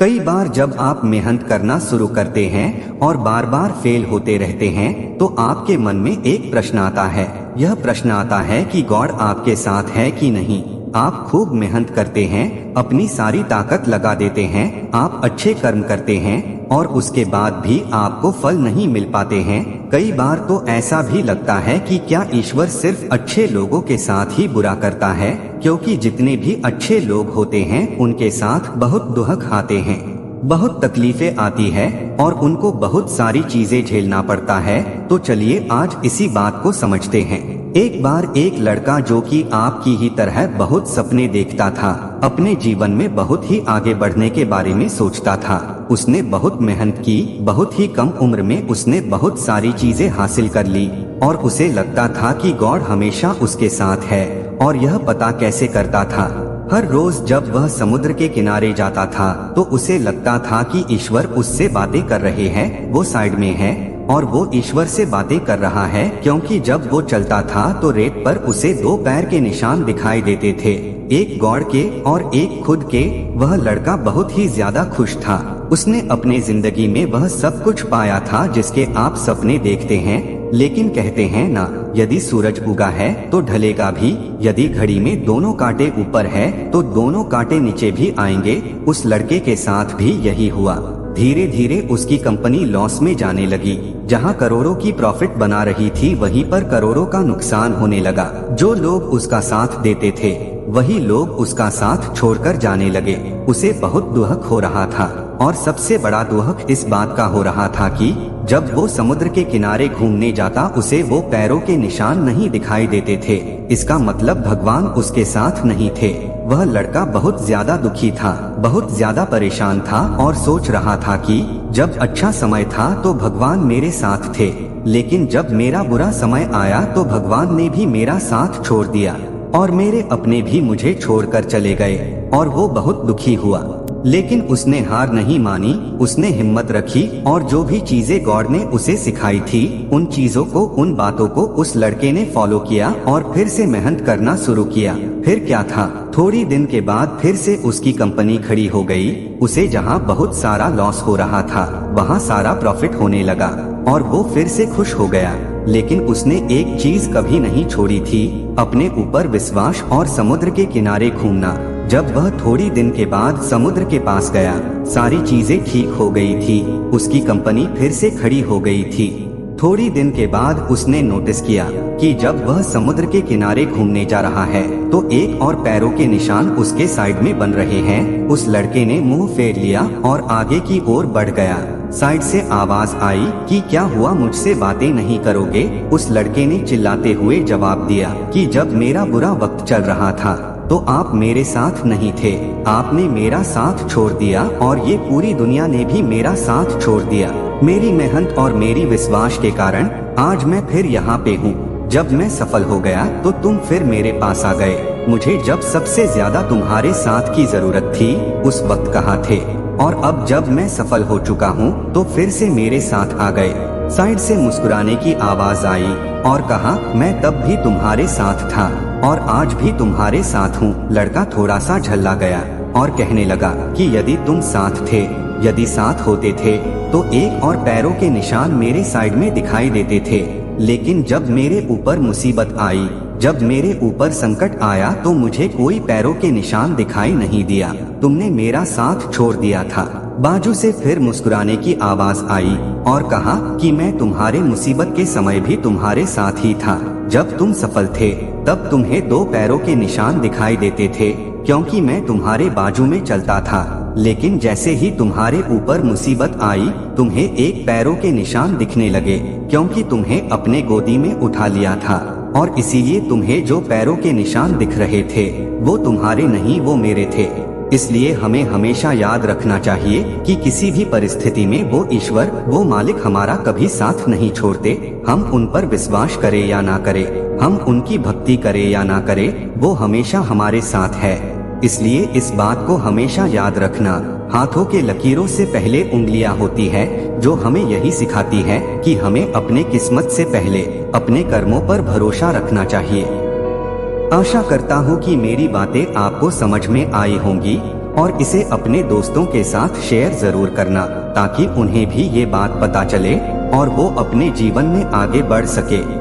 कई बार जब आप मेहनत करना शुरू करते हैं और बार बार फेल होते रहते हैं तो आपके मन में एक प्रश्न आता है। यह प्रश्न आता है कि गॉड आपके साथ है कि नहीं। आप खूब मेहनत करते हैं, अपनी सारी ताकत लगा देते हैं, आप अच्छे कर्म करते हैं और उसके बाद भी आपको फल नहीं मिल पाते हैं। कई बार तो ऐसा भी लगता है कि क्या ईश्वर सिर्फ अच्छे लोगों के साथ ही बुरा करता है, क्योंकि जितने भी अच्छे लोग होते हैं उनके साथ बहुत दुख आते हैं, बहुत तकलीफें आती है और उनको बहुत सारी चीजें झेलना पड़ता है। तो चलिए आज इसी बात को समझते हैं। एक बार एक लड़का जो कि आपकी ही तरह बहुत सपने देखता था, अपने जीवन में बहुत ही आगे बढ़ने के बारे में सोचता था। उसने बहुत मेहनत की, बहुत ही कम उम्र में उसने बहुत सारी चीजें हासिल कर ली और उसे लगता था कि गॉड हमेशा उसके साथ है। और यह पता कैसे करता था? हर रोज जब वह समुद्र के किनारे जाता था तो उसे लगता था कि ईश्वर उससे बातें कर रहे हैं, वो साइड में है और वो ईश्वर से बातें कर रहा है, क्योंकि जब वो चलता था तो रेत पर उसे दो पैर के निशान दिखाई देते थे, एक गॉड के और एक खुद के। वह लड़का बहुत ही ज्यादा खुश था। उसने अपने जिंदगी में वह सब कुछ पाया था जिसके आप सपने देखते हैं। लेकिन कहते हैं ना, यदि सूरज उगा है तो ढलेगा भी, यदि घड़ी में दोनों कांटे ऊपर है तो दोनों कांटे नीचे भी आएंगे। उस लड़के के साथ भी यही हुआ। धीरे धीरे उसकी कंपनी लॉस में जाने लगी। जहां करोड़ों की प्रॉफिट बना रही थी वहीं पर करोड़ों का नुकसान होने लगा। जो लोग उसका साथ देते थे वही लोग उसका साथ छोड़कर जाने लगे। उसे बहुत दुख हो रहा था और सबसे बड़ा दुख इस बात का हो रहा था कि जब वो समुद्र के किनारे घूमने जाता उसे वो पैरों के निशान नहीं दिखाई देते थे। इसका मतलब भगवान उसके साथ नहीं थे। वह लड़का बहुत ज्यादा दुखी था, बहुत ज्यादा परेशान था और सोच रहा था कि जब अच्छा समय था तो भगवान मेरे साथ थे, लेकिन जब मेरा बुरा समय आया तो भगवान ने भी मेरा साथ छोड़ दिया और मेरे अपने भी मुझे छोड़कर चले गए और वो बहुत दुखी हुआ। लेकिन उसने हार नहीं मानी, उसने हिम्मत रखी और जो भी चीजें गॉड ने उसे सिखाई थी उन चीजों को, उन बातों को उस लड़के ने फॉलो किया और फिर से मेहनत करना शुरू किया। फिर क्या था, थोड़ी दिन के बाद फिर से उसकी कंपनी खड़ी हो गई। उसे जहां बहुत सारा लॉस हो रहा था वहां सारा प्रॉफिट होने लगा और वो फिर से खुश हो गया। लेकिन उसने एक चीज कभी नहीं छोड़ी थी, अपने ऊपर विश्वास और समुद्र के किनारे घूमना। जब वह थोड़ी दिन के बाद समुद्र के पास गया, सारी चीजें ठीक हो गई थी, उसकी कंपनी फिर से खड़ी हो गई थी। थोड़ी दिन के बाद उसने नोटिस किया कि जब वह समुद्र के किनारे घूमने जा रहा है तो एक और पैरों के निशान उसके साइड में बन रहे हैं। उस लड़के ने मुंह फेर लिया और आगे की ओर बढ़ गया। साइड से आवाज आई कि क्या हुआ, मुझसे बातें नहीं करोगे? उस लड़के ने चिल्लाते हुए जवाब दिया कि जब मेरा बुरा वक्त चल रहा था तो आप मेरे साथ नहीं थे, आपने मेरा साथ छोड़ दिया और ये पूरी दुनिया ने भी मेरा साथ छोड़ दिया। मेरी मेहनत और मेरी विश्वास के कारण आज मैं फिर यहाँ पे हूँ। जब मैं सफल हो गया तो तुम फिर मेरे पास आ गए। मुझे जब सबसे ज्यादा तुम्हारे साथ की जरूरत थी उस वक्त कहाँ थे? और अब जब मैं सफल हो चुका हूँ तो फिर से मेरे साथ आ गए। साइड से मुस्कुराने की आवाज आई और कहा, मैं तब भी तुम्हारे साथ था और आज भी तुम्हारे साथ हूँ। लड़का थोड़ा सा झल्ला गया और कहने लगा कि यदि तुम साथ थे, यदि साथ होते थे तो एक और पैरों के निशान मेरे साइड में दिखाई देते थे। लेकिन जब मेरे ऊपर मुसीबत आई, जब मेरे ऊपर संकट आया तो मुझे कोई पैरों के निशान दिखाई नहीं दिया। तुमने मेरा साथ छोड़ दिया था। बाजू से फिर मुस्कुराने की आवाज आई और कहा कि मैं तुम्हारे मुसीबत के समय भी तुम्हारे साथ ही था। जब तुम सफल थे तब तुम्हें दो पैरों के निशान दिखाई देते थे, क्योंकि मैं तुम्हारे बाजू में चलता था। लेकिन जैसे ही तुम्हारे ऊपर मुसीबत आई तुम्हें एक पैरों के निशान दिखने लगे, क्योंकि तुम्हें अपने गोदी में उठा लिया था और इसीलिए तुम्हें जो पैरों के निशान दिख रहे थे वो तुम्हारे नहीं, वो मेरे थे। इसलिए हमें हमेशा याद रखना चाहिए कि किसी भी परिस्थिति में वो ईश्वर, वो मालिक हमारा कभी साथ नहीं छोड़ते। हम उन पर विश्वास करें या ना करें, हम उनकी भक्ति करें या ना करें, वो हमेशा हमारे साथ है। इसलिए इस बात को हमेशा याद रखना। हाथों के लकीरों से पहले उंगलियां होती है, जो हमें यही सिखाती है कि हमें अपने किस्मत से पहले अपने कर्मों पर भरोसा रखना चाहिए। आशा करता हूँ कि मेरी बातें आपको समझ में आई होंगी और इसे अपने दोस्तों के साथ शेयर जरूर करना, ताकि उन्हें भी ये बात पता चले और वो अपने जीवन में आगे बढ़ सके।